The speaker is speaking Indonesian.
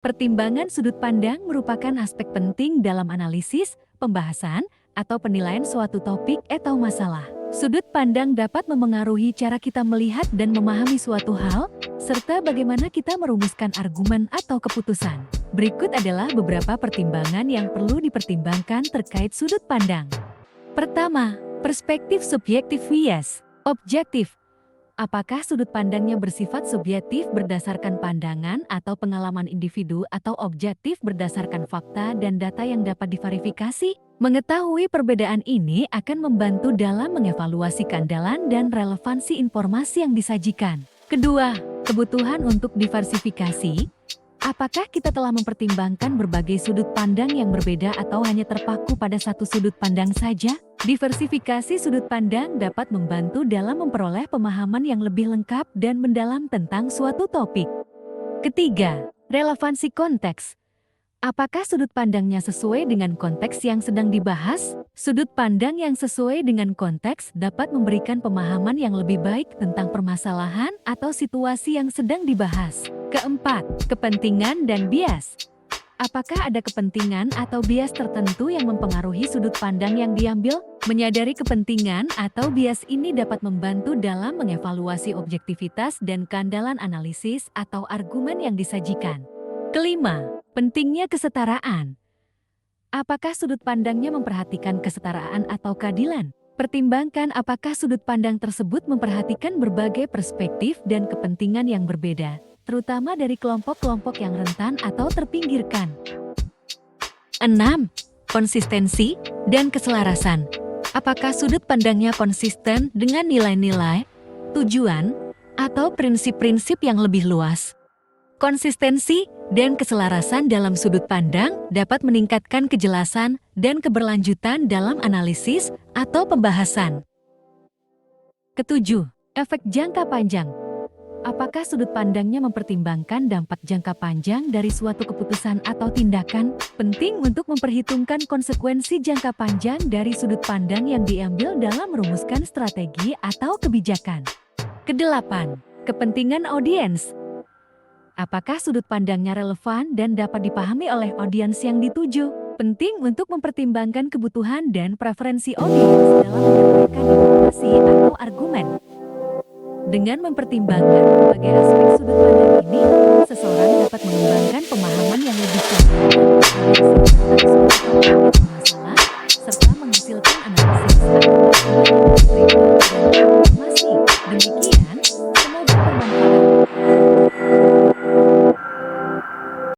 Pertimbangan sudut pandang merupakan aspek penting dalam analisis, pembahasan, atau penilaian suatu topik atau masalah. Sudut pandang dapat memengaruhi cara kita melihat dan memahami suatu hal, serta bagaimana kita merumuskan argumen atau keputusan. Berikut adalah beberapa pertimbangan yang perlu dipertimbangkan terkait sudut pandang. Pertama, perspektif subjektif bias, objektif. Apakah sudut pandangnya bersifat subjektif berdasarkan pandangan atau pengalaman individu atau objektif berdasarkan fakta dan data yang dapat diverifikasi? Mengetahui perbedaan ini akan membantu dalam mengevaluasi keandalan dan relevansi informasi yang disajikan. Kedua, kebutuhan untuk diversifikasi. Apakah kita telah mempertimbangkan berbagai sudut pandang yang berbeda atau hanya terpaku pada satu sudut pandang saja? Diversifikasi sudut pandang dapat membantu dalam memperoleh pemahaman yang lebih lengkap dan mendalam tentang suatu topik. Ketiga, relevansi konteks. Apakah sudut pandangnya sesuai dengan konteks yang sedang dibahas? Sudut pandang yang sesuai dengan konteks dapat memberikan pemahaman yang lebih baik tentang permasalahan atau situasi yang sedang dibahas. Keempat, kepentingan dan bias. Apakah ada kepentingan atau bias tertentu yang mempengaruhi sudut pandang yang diambil? Menyadari kepentingan atau bias ini dapat membantu dalam mengevaluasi objektivitas dan keandalan analisis atau argumen yang disajikan. Kelima, pentingnya kesetaraan. Apakah sudut pandangnya memperhatikan kesetaraan atau keadilan? Pertimbangkan apakah sudut pandang tersebut memperhatikan berbagai perspektif dan kepentingan yang berbeda, terutama dari kelompok-kelompok yang rentan atau terpinggirkan. 6. Konsistensi dan keselarasan. Apakah sudut pandangnya konsisten dengan nilai-nilai, tujuan, atau prinsip-prinsip yang lebih luas? Konsistensi dan keselarasan dalam sudut pandang dapat meningkatkan kejelasan dan keberlanjutan dalam analisis atau pembahasan. Ketujuh, efek jangka panjang. Apakah sudut pandangnya mempertimbangkan dampak jangka panjang dari suatu keputusan atau tindakan? Penting untuk memperhitungkan konsekuensi jangka panjang dari sudut pandang yang diambil dalam merumuskan strategi atau kebijakan. Kedelapan, kepentingan audiens. Apakah sudut pandangnya relevan dan dapat dipahami oleh audiens yang dituju? Penting untuk mempertimbangkan kebutuhan dan preferensi audiens dalam menyampaikan informasi atau argumen. Dengan mempertimbangkan berbagai aspek sudut pandang ini, seseorang dapat mengembangkan pemahaman